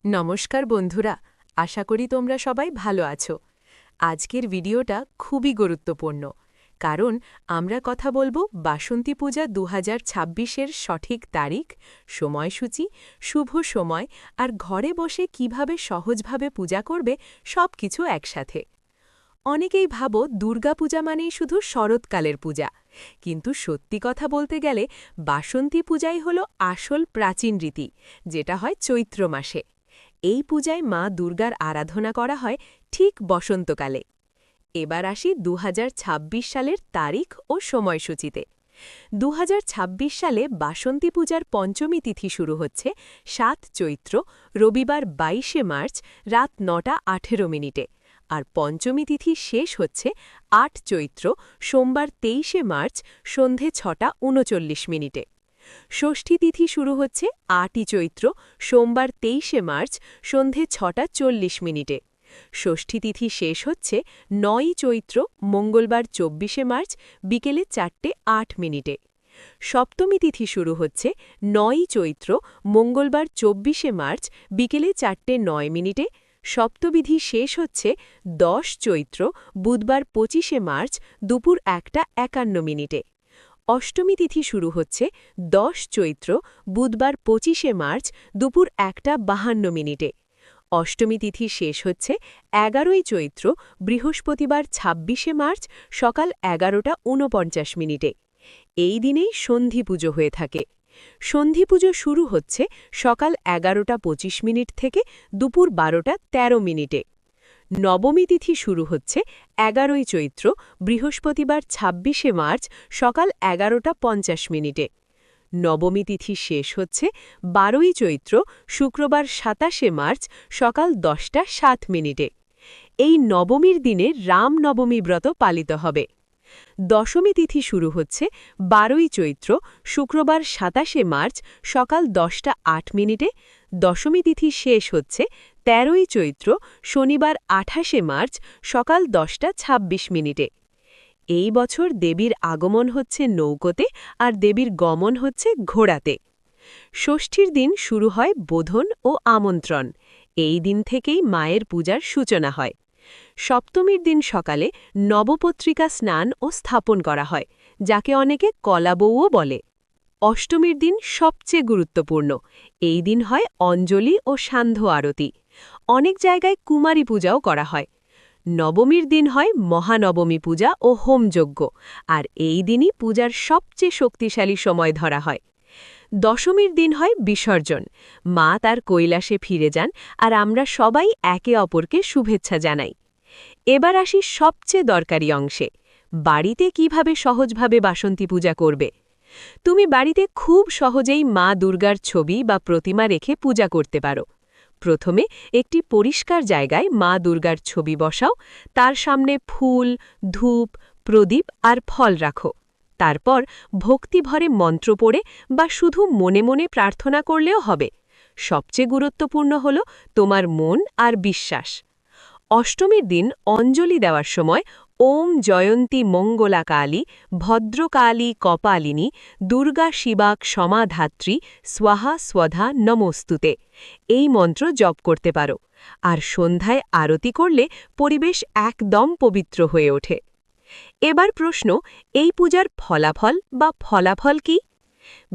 নমস্কার বন্ধুরা, আশা করি তোমরা সবাই ভালো আছো। আজকের ভিডিওটা খুবই গুরুত্বপূর্ণ, কারণ আমরা কথা বলবো বাসন্তী পূজা 2026-এর সঠিক তারিখ, সময়সূচি, শুভ সময় আর ঘরে বসে কিভাবে সহজভাবে পূজা করবে সবকিছু একসাথে। অনেকেই ভাবো দুর্গাপূজা মানেই শুধু শরৎকালের পূজা, কিন্তু সত্যি কথা বলতে গেলে বাসন্তী পূজাই হলো আসল প্রাচীন রীতি, যেটা হয় চৈত্র মাসে। এই পূজায় মা দুর্গার আরাধনা করা হয় ঠিক বসন্তকালে। এবার আসি 2026 সালের তারিখ ও সময়সূচিতে। 2026 সালে বাসন্তী পূজার পঞ্চমী তিথি শুরু হচ্ছে ৭ চৈত্র, রবিবার 22শে মার্চ রাত ৯:18 আর পঞ্চমী তিথি শেষ হচ্ছে ৮ চৈত্র, সোমবার 23শে মার্চ সন্ধে ৬:৩৯। ষষ্ঠী তিথি শুরু হচ্ছে ৮ই চৈত্র, সোমবার 23শে মার্চ সন্ধে ৬:40। ষষ্ঠী তিথি শেষ হচ্ছে ৯ই চৈত্র, মঙ্গলবার 24শে মার্চ বিকেলে 4:08। সপ্তমী তিথি শুরু হচ্ছে ৯ই চৈত্র, মঙ্গলবার 24শে মার্চ বিকেলে 4:09। সপ্তবিধি শেষ হচ্ছে ১০ চৈত্র, বুধবার 25শে মার্চ দুপুর 1:51। অষ্টমী তিথি শুরু হচ্ছে ১০ চৈত্র, বুধবার 25শে মার্চ দুপুর 1:52। অষ্টমী তিথি শেষ হচ্ছে ১১ই চৈত্র, বৃহস্পতিবার ২৬শে মার্চ সকাল ১১:৪৯। এই দিনেই সন্ধি পুজো হয়ে থাকে। সন্ধি পুজো শুরু হচ্ছে সকাল ১১:২৫ থেকে দুপুর ১২:১৩। নবমী তিথি শুরু হচ্ছে ১১ই চৈত্র, বৃহস্পতিবার ২৬শে মার্চ সকাল ১১:৫০। নবমী তিথি শেষ হচ্ছে ১২ই চৈত্র, শুক্রবার ২৭শে মার্চ সকাল ১০:০৭। এই নবমীর দিনে রামনবমী ব্রত পালিত হবে। দশমী তিথি শুরু হচ্ছে ১২ই চৈত্র, শুক্রবার ২৭শে মার্চ সকাল ১০:০৮। দশমী তিথি শেষ হচ্ছে ১৩ই চৈত্র, শনিবার ২৮শে মার্চ সকাল ১০:২৬। এই বছর দেবীর আগমন হচ্ছে নৌকোতে আর দেবীর গমন হচ্ছে ঘোড়াতে। ষষ্ঠীর দিন শুরু হয় বোধন ও আমন্ত্রণ। এই দিন থেকেই মায়ের পূজার সূচনা হয়। সপ্তমীর দিন সকালে নবপত্রিকা স্নান ও স্থাপন করা হয়, যাকে অনেকে কলাবৌও বলে। অষ্টমীর দিন সবচেয়ে গুরুত্বপূর্ণ। এই দিন হয় অঞ্জলি ও সান্ধ্য আরতি। অনেক জায়গায় কুমারী পূজাও করা হয়। নবমীর দিন হয় মহানবমী পূজা ও হোমযজ্ঞ, আর এই দিনই পূজার সবচেয়ে শক্তিশালী সময় ধরা হয়। দশমীর দিন হয় বিসর্জন। মা তার কৈলাসে ফিরে যান আর আমরা সবাই একে অপরকে শুভেচ্ছা জানাই। এবার আসি সবচেয়ে দরকারি অংশে, বাড়িতে কিভাবে সহজভাবে বাসন্তী পূজা করবে। তুমি বাড়িতে খুব সহজেই মা দুর্গার ছবি বা প্রতিমা রেখে পূজা করতে পারো। প্রথমে একটি পরিষ্কার জায়গায় মা দুর্গার ছবি বসাও, তার সামনে ফুল, ধূপ, প্রদীপ আর ফল রাখো। তারপর ভক্তিভরে মন্ত্র পড়ে বা শুধু মনে মনে প্রার্থনা করলেও হবে। সবচেয়ে গুরুত্বপূর্ণ হল তোমার মন আর বিশ্বাস। অষ্টমীর দিন অঞ্জলি দেওয়ার সময় ওম জয়ন্তী মঙ্গলা কালী, ভদ্রকালী কপালিনী, দুর্গা শিবা ক্ষমাধাত্রী, স্বাহা স্বধা নমস্তুতে এই মন্ত্র জপ করতে পারো। আর সন্ধ্যায় আরতি করলে পরিবেশ একদম পবিত্র হয়ে ওঠে। এবার প্রশ্ন, এই পূজার ফলাফল কি?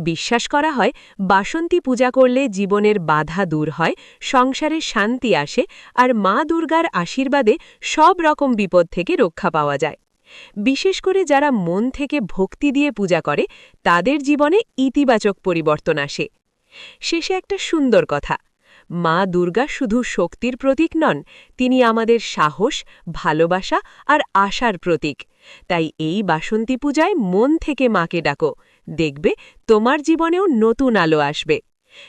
বিশ্বাস করা হয় বাসন্তী পূজা করলে জীবনের বাধা দূর হয়, সংসারে শান্তি আসে আর মা দুর্গার আশীর্বাদে সব রকম বিপদ থেকে রক্ষা পাওয়া যায়। বিশেষ করে যারা মন থেকে ভক্তি দিয়ে পূজা করে তাদের জীবনে ইতিবাচক পরিবর্তন আসে। শেষে একটা সুন্দর কথা, মা দুর্গা শুধু শক্তির প্রতীক নন, তিনি আমাদের সাহস, ভালোবাসা আর আশার প্রতীক। তাই এই বাসন্তী পূজায় মন থেকে মাকে ডাকো, দেখবে তোমার জীবনেও নতুন আলো আসবে।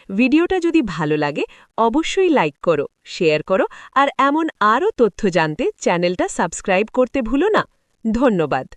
ভিডিওটা যদি ভালো লাগে অবশ্যই লাইক করো, শেয়ার করো আর এমন আরও তথ্য জানতে চ্যানেলটা সাবস্ক্রাইব করতে ভুলো না। ধন্যবাদ।